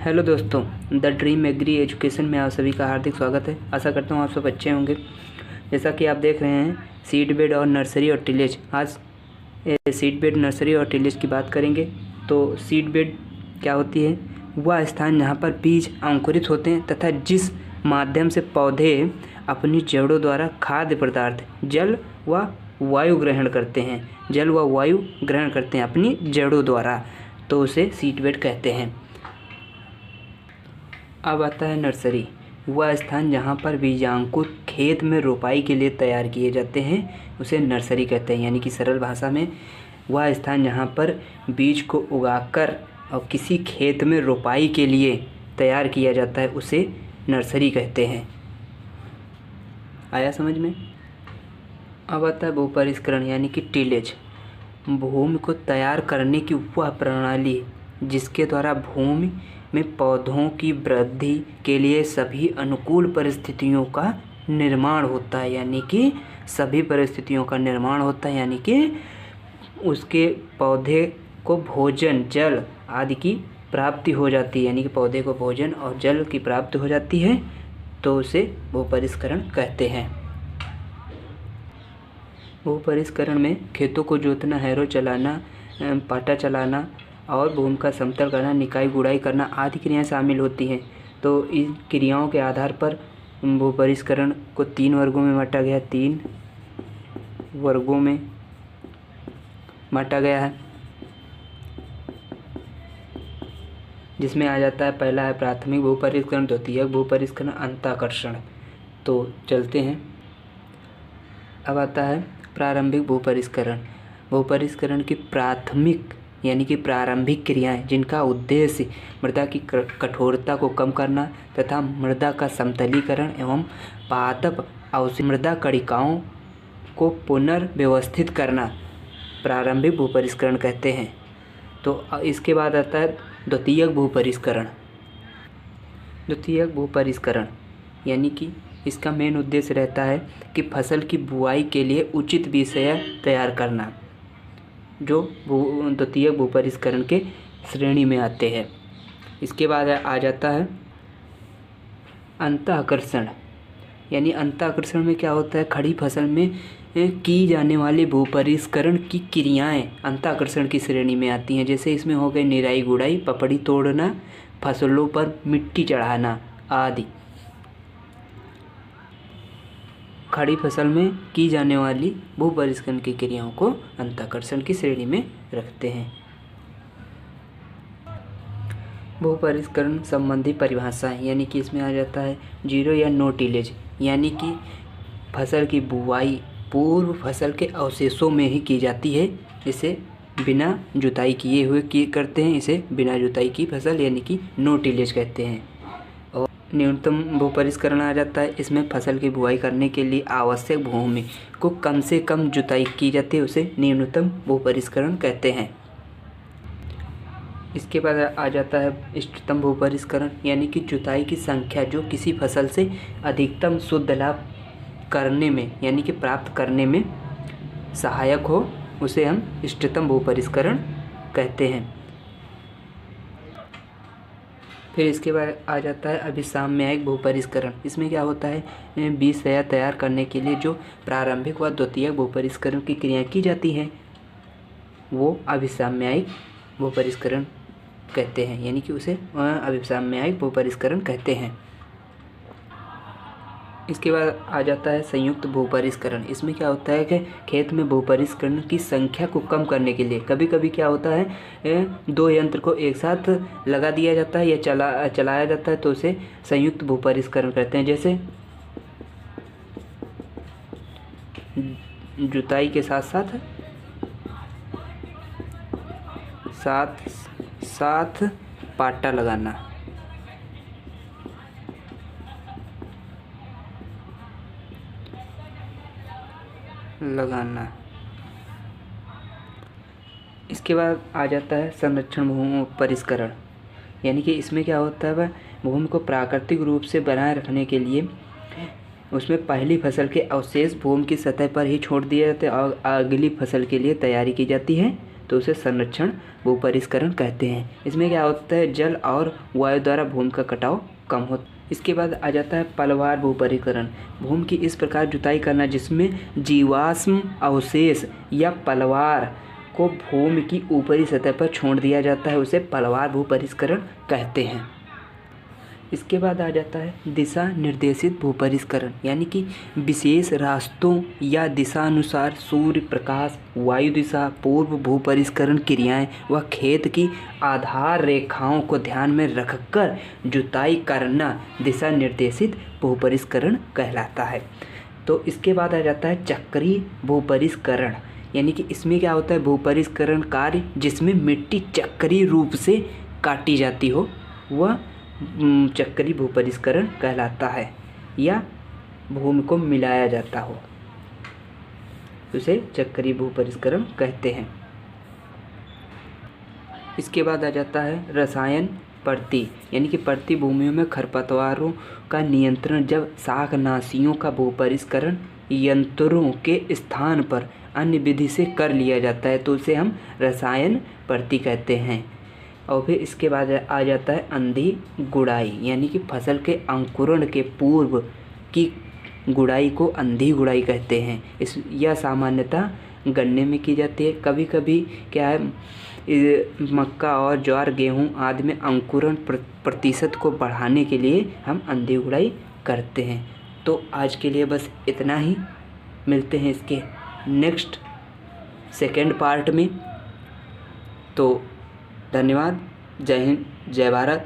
Hello दोस्तों, the dream agree education में आप सभी का हार्दिक स्वागत है। आशा करता हूँ आप सब अच्छे होंगे। जैसा कि आप देख रहे हैं सीड बेड और नर्सरी और टिलेज। आज सीड बेड, नर्सरी और टिलेज की बात करेंगे। तो सीड बेड क्या होती है? वह स्थान जहाँ पर बीज अंकुरित होते हैं तथा जिस माध्यम से पौधे अपनी जड़ों द्वारा खाद्य पदार्थ जल व वायु ग्रहण करते हैं अपनी जड़ों द्वारा, तो उसे सीड बेड कहते हैं। अब आता है नर्सरी। वह स्थान जहाँ पर बीजांकुर खेत में रोपाई के लिए तैयार किए जाते हैं उसे नर्सरी कहते हैं। यानी कि सरल भाषा में वह स्थान जहाँ पर बीज को उगाकर और किसी खेत में रोपाई के लिए तैयार किया जाता है उसे नर्सरी कहते हैं। आया समझ में? अब आता है भूपरिष्करण यानी कि टिलेज। भूमि को तैयार करने की वह प्रणाली जिसके द्वारा भूमि में पौधों की वृद्धि के लिए सभी अनुकूल परिस्थितियों का निर्माण होता है। यानी कि उसके पौधे को भोजन, जल आदि की प्राप्ति हो जाती है। यानी कि पौधे को भोजन और जल की प्राप्ति हो जाती है, तो उसे भूपरिष्करण कहते हैं। भूपरिष्करण में खेतों को जोतना, हैरो चलाना, पाटा चलाना और भूमि का समतल करना, निकाई गुड़ाई करना आदि क्रियाएं शामिल होती हैं। तो इन क्रियाओं के आधार पर भूपरिष्करण को 3 वर्गों में बांटा गया है। जिसमें आ जाता है, पहला है प्राथमिक भूपरिष्करण, द्वितीयक भूपरिष्करण, अंताकर्षण। तो चलते हैं। अब आता है प्रारंभिक भूपरिष्करण। भूपरिष्करण की प्राथमिक यानी कि प्रारंभिक क्रियाएं जिनका उद्देश्य मृदा की कठोरता को कम करना तथा मृदा का समतलीकरण एवं पादप मृदा कणिकाओं को पुनर्व्यवस्थित करना प्रारंभिक भूपरिष्करण कहते हैं। तो इसके बाद आता है द्वितीयक भूपरिष्करण यानी कि इसका मेन उद्देश्य रहता है कि फसल की बुआई के लिए उचित विषय तैयार करना, जो द्वितीयक भूपरिष्करण के श्रेणी में आते हैं। इसके बाद आ जाता है अंतःकर्षण। यानी अंतःकर्षण में क्या होता है? खड़ी फसल में की जाने वाली भूपरिष्करण की क्रियाएं अंतःकर्षण की श्रेणी में आती हैं। जैसे इसमें हो गए निराई गुड़ाई, पपड़ी तोड़ना, फसलों पर मिट्टी चढ़ाना आदि। खड़ी फसल में की जाने वाली भूपरिष्करण की क्रियाओं को अंतःकर्षण की श्रेणी में रखते हैं। भूपरिष्करण संबंधी परिभाषा यानी कि इसमें आ जाता है जीरो या नो टिलेज। यानी कि फसल की बुआई पूर्व फसल के अवशेषों में ही की जाती है। इसे बिना जुताई किए हुए करते हैं। इसे बिना जुताई की फसल यानी कि नो टिलेज कहते हैं। न्यूनतम भूपरिष्करण आ जाता है। इसमें फसल की बुआई करने के लिए आवश्यक भूमि को कम से कम जुताई की जाती है, उसे न्यूनतम भूपरिष्करण कहते हैं। इसके बाद आ जाता है इष्टतम भूपरिष्करण यानी कि जुताई की संख्या जो किसी फसल से अधिकतम शुद्ध लाभ करने में यानी कि प्राप्त करने में सहायक हो, उसे हम इष्टतम भूपरिष्करण कहते हैं। फिर इसके बाद आ जाता है अभिसाम्यायिक भूपरिष्करण। इसमें क्या होता है? बीज तैयार करने के लिए जो प्रारंभिक व द्वितीयक भूपरिष्करण की क्रियाएं की जाती हैं वो अभिसाम्यायिक भूपरिष्करण कहते हैं। यानी कि उसे अभिसाम्यायिक भूपरिष्करण कहते हैं। इसके बाद आ जाता है संयुक्त भूपरिष्करण। इसमें क्या होता है कि खेत में भूपरिष्करण की संख्या को कम करने के लिए कभी कभी क्या होता है, 2 यंत्र को एक साथ लगा दिया जाता है या चलाया जाता है, तो उसे संयुक्त भूपरिष्करण कहते हैं। जैसे जुताई के साथ साथ पाटा लगाना। इसके बाद आ जाता है संरक्षण भूपरिष्करण। यानी कि इसमें क्या होता है, भूमि को प्राकृतिक रूप से बनाए रखने के लिए उसमें पहली फसल के अवशेष भूमि की सतह पर ही छोड़ दिए जाते हैं और अगली फसल के लिए तैयारी की जाती है। तो उसे संरक्षण भूपरिष्करण कहते हैं। इसमें क्या होता है, जल और वायु द्वारा भूमि का कटाव कम होता है। इसके बाद आ जाता है पलवार भूपरिष्करण। भूमि की इस प्रकार जुताई करना जिसमें जीवाश्म अवशेष या पलवार को भूमि की ऊपरी सतह पर छोड़ दिया जाता है, उसे पलवार भूपरिष्करण कहते हैं। इसके बाद आ जाता है दिशा निर्देशित भूपरिष्करण, यानी कि विशेष रास्तों या दिशानुसार सूर्य प्रकाश, वायु दिशा, पूर्व भूपरिष्करण क्रियाएं व खेत की आधार रेखाओं को ध्यान में रखकर जुताई करना दिशा निर्देशित भूपरिष्करण कहलाता है। तो इसके बाद आ जाता है चक्रीय भूपरिष्करण, यानी कि इसमें क्या होता है, भूपरिष्करण कार्य जिसमें मिट्टी चक्रीय रूप से काटी जाती हो वह चक्रीय भूपरिष्करण कहलाता है, या भूमि को मिलाया जाता हो उसे चक्रीय भूपरिष्करण कहते हैं। इसके बाद आ जाता है रसायन प्रति, यानी कि प्रति भूमियों में खरपतवारों का नियंत्रण जब शाकनाशियों का भूपरिष्करण यंत्रों के स्थान पर अन्य विधि से कर लिया जाता है तो उसे हम रसायन प्रति कहते हैं। और फिर इसके बाद आ जाता है अंधी गुड़ाई, यानी कि फसल के अंकुरण के पूर्व की गुड़ाई को अंधी गुड़ाई कहते हैं। यह सामान्यतः गन्ने में की जाती है। कभी कभी क्या है, मक्का और ज्वार, गेहूं आदि में अंकुरण प्रतिशत को बढ़ाने के लिए हम अंधी गुड़ाई करते हैं। तो आज के लिए बस इतना ही, मिलते हैं इसके नेक्स्ट सेकेंड पार्ट में। तो धन्यवाद। जय हिंद, जय भारत।